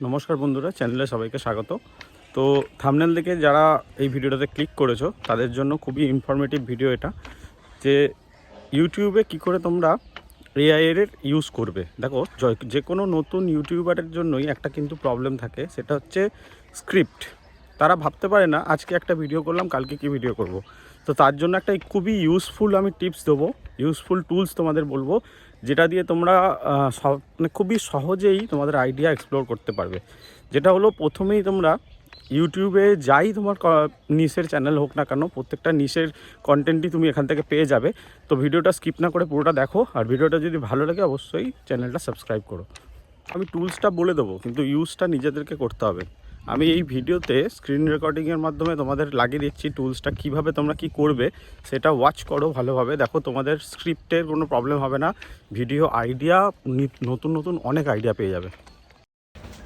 নমস্কার বন্ধুরা, চ্যানেলে সবাইকে স্বাগত। তো থাম্বনেল দেখে যারা এই ভিডিওটাতে ক্লিক করেছো তাদের জন্য খুবই ইনফরমেটিভ ভিডিও এটা, যে ইউটিউবে কি করে তোমরা এআই এর ইউজ করবে। দেখো, যে কোনো নতুন ইউটিউবারের জন্যই একটা কিন্তু প্রবলেম থাকে, সেটা হচ্ছে স্ক্রিপ্ট। তারা ভাবতে পারে না আজকে একটা ভিডিও করলাম, কালকে কি ভিডিও করব। তো তার জন্য একটা খুবই ইউজফুল আমি টিপস দেবো, ইউজফুল টুলস তোমাদের বলবো, যেটা দিয়ে তোমরা মানে খুবই সহজেই তোমাদের আইডিয়া এক্সপ্লোর করতে পারবে। যেটা হলো, প্রথমেই তোমরা ইউটিউবে যাই তোমার নিশের চ্যানেল হোক না কেন, প্রত্যেকটা নিশের কন্টেন্টই তুমি এখান থেকে পেয়ে যাবে। তো ভিডিওটা স্কিপ না করে পুরোটা দেখো, আর ভিডিওটা যদি ভালো লাগে অবশ্যই চ্যানেলটা সাবস্ক্রাইব করো। আমি টুলসটা বলে দেবো, কিন্তু ইউজটা নিজেদেরকে করতে হবে। আমি এই ভিডিওতে স্ক্রিন রেকর্ডিংয়ের মাধ্যমে তোমাদের লাগিয়ে দিচ্ছি টুলসটা, কীভাবে তোমরা কি করবে সেটা ওয়াচ করো ভালোভাবে। দেখো, তোমাদের স্ক্রিপ্টের কোনো প্রবলেম হবে না, ভিডিও আইডিয়া নতুন নতুন অনেক আইডিয়া পেয়ে যাবে।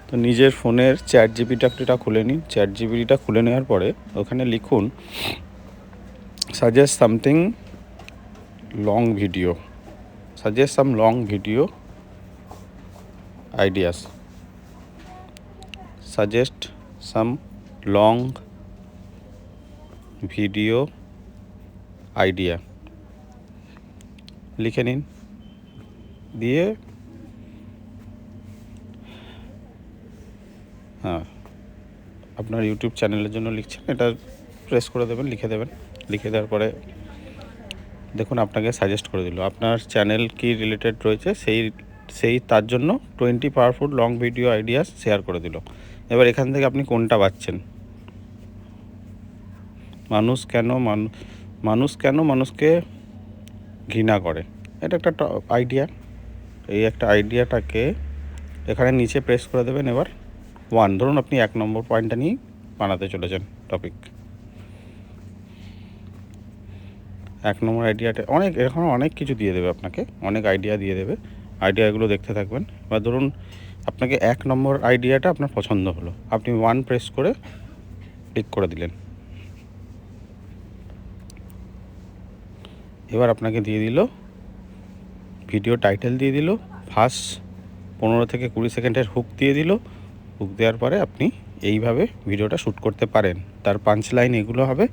তো নিজের ফোনের চ্যাট জিপিটিটা খুলে নিন। চ্যাট জিপিটিটা খুলে নেওয়ার পরে ওখানে লিখুন suggest something long video, suggest some long video ideas, suggest some long video idea লিখে নিন। দিয়ে আপনার ইউটিউব চ্যানেলের জন্য লিখছেন, এটা প্রেস করে দেবেন, লিখে দেবেন। লিখে দেওয়ার পরে দেখুন আপনাকে সাজেস্ট করে দিল, আপনার চ্যানেল কি রিলেটেড রয়েছে সেই তার জন্য 20 powerful long video ideas share করে দিল। এবার এখান থেকে আপনি কোনটা বাছছেন। মানুষ কেন মানুষকে ঘৃণা করে, এটা একটা আইডিয়া। এই একটা আইডিয়াটাকে এখানে নিচে প্রেস করে দেবেন। এবার ধরুন আপনি 1 নম্বর পয়েন্টটা নিয়ে বানাতে চলেছেন টপিক। 1 নম্বর আইডিয়াটা এখন অনেক কিছু দিয়ে দেবে, আপনাকে অনেক আইডিয়া দিয়ে দেবে। আইডিয়াগুলো দেখতে থাকবেন। বা ধরুন আপনাকে 1 নম্বর আইডিয়াটা আপনার পছন্দ হলো, আপনি 1 প্রেস করে ক্লিক করে দিলেন। এবার আপনাকে দিয়ে দিল ভিডিও টাইটেল, দিয়ে দিল ফার্স্ট 15 থেকে 20 সেকেন্ডের হুক দিয়ে দিল। হুক দেওয়ার পরে আপনি এইভাবে ভিডিওটা শ্যুট করতে পারেন। তার পাঞ্চ লাইন এগুলো হবে,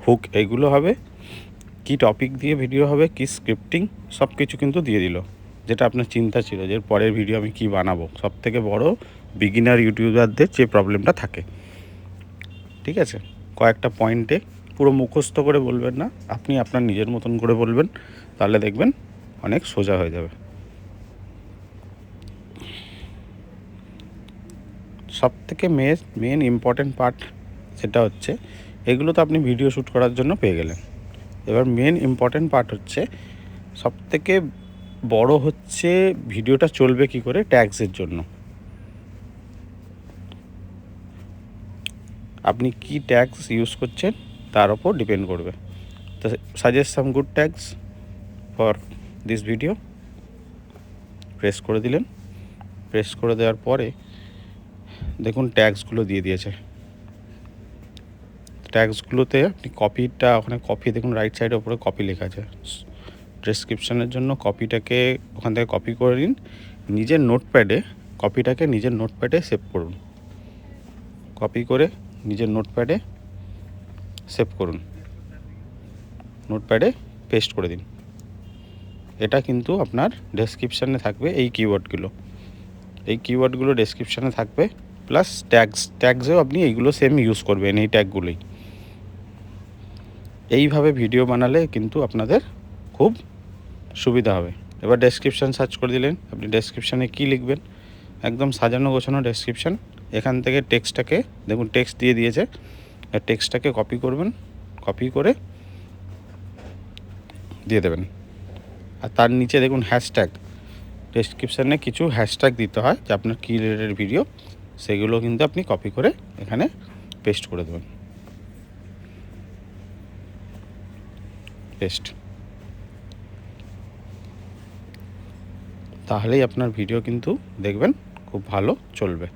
হুক এগুলো হবে, কি টপিক দিয়ে ভিডিও হবে, কি স্ক্রিপ্টিং, সব কিছু কিন্তু দিয়ে দিল। যেটা আপনার চিন্তা ছিল যে পরের ভিডিও আমি কি বানাবো, সব থেকে বড় বিগিনার ইউটিউবারদের যে প্রবলেমটা থাকে। ঠিক আছে, কয়েকটা পয়েন্টে পুরো মুখস্থ করে বলবেন না, আপনি আপনার নিজের মতন করে বলবেন, তাহলে দেখবেন অনেক সোজা হয়ে যাবে। সব থেকে মেন ইম্পর্টেন্ট পার্ট সেটা হচ্ছে, এগুলো তো আপনি ভিডিও শ্যুট করার জন্য পেয়ে গেলেন। এবার মেন ইম্পর্টেন্ট পার্ট হচ্ছে, সব থেকে বড় হচ্ছে ভিডিওটা চলবে কি করে, ট্যাগসের জন্য। আপনি কি ট্যাগস ইউজ করছেন তার উপর ডিপেন্ড করবে। তো suggest some good tags for this video, press করে দিলেন। প্রেস করে দেওয়ার পরে দেখুন ট্যাগসগুলো দিয়ে দিয়েছে। ট্যাগসগুলোতে আপনি কপিটা, ওখানে কপি দেখুন রাইট সাইডের উপরে কপি লেখা আছে। ডেসক্রিপশানের জন্য কপিটাকে ওখান থেকে কপি করে নিন, নিজের নোটপ্যাডে কপিটাকে নিজের নোটপ্যাডে সেভ করুন। কপি করে নিজের নোটপ্যাডে সেভ করুন, নোটপ্যাডে পেস্ট করে দিন। এটা কিন্তু আপনার ডেসক্রিপশানে থাকবে, এই কিওয়ার্ডগুলো ডেসক্রিপশানে থাকবে, প্লাস ট্যাগসেও আপনি এইগুলো সেম ইউজ করবেন, এই ট্যাগগুলোই। এইভাবে ভিডিও বানালে কিন্তু আপনাদের খুব সুবিধা হবে। এবার ডেসক্রিপশান সার্চ করে দিলেন, আপনি ডেসক্রিপশানে কী লিখবেন, একদম সাজানো গোছানো ডেসক্রিপশান। এখান থেকে টেক্সটটাকে দেখুন, টেক্সট দিয়ে দিয়েছে, টেক্সটটাকে কপি করবেন, কপি করে দিয়ে দেবেন। আর তার নিচে দেখুন হ্যাশট্যাগ, ডেসক্রিপশানে কিছু হ্যাশট্যাগ দিতে হয় যে আপনার কী রিলেটেড ভিডিও, সেগুলো কিন্তু আপনি কপি করে এখানে পেস্ট করে দেবেন। পেস্ট, তাহলেই আপনার ভিডিও কিন্তু দেখবেন খুব ভালো চলবে।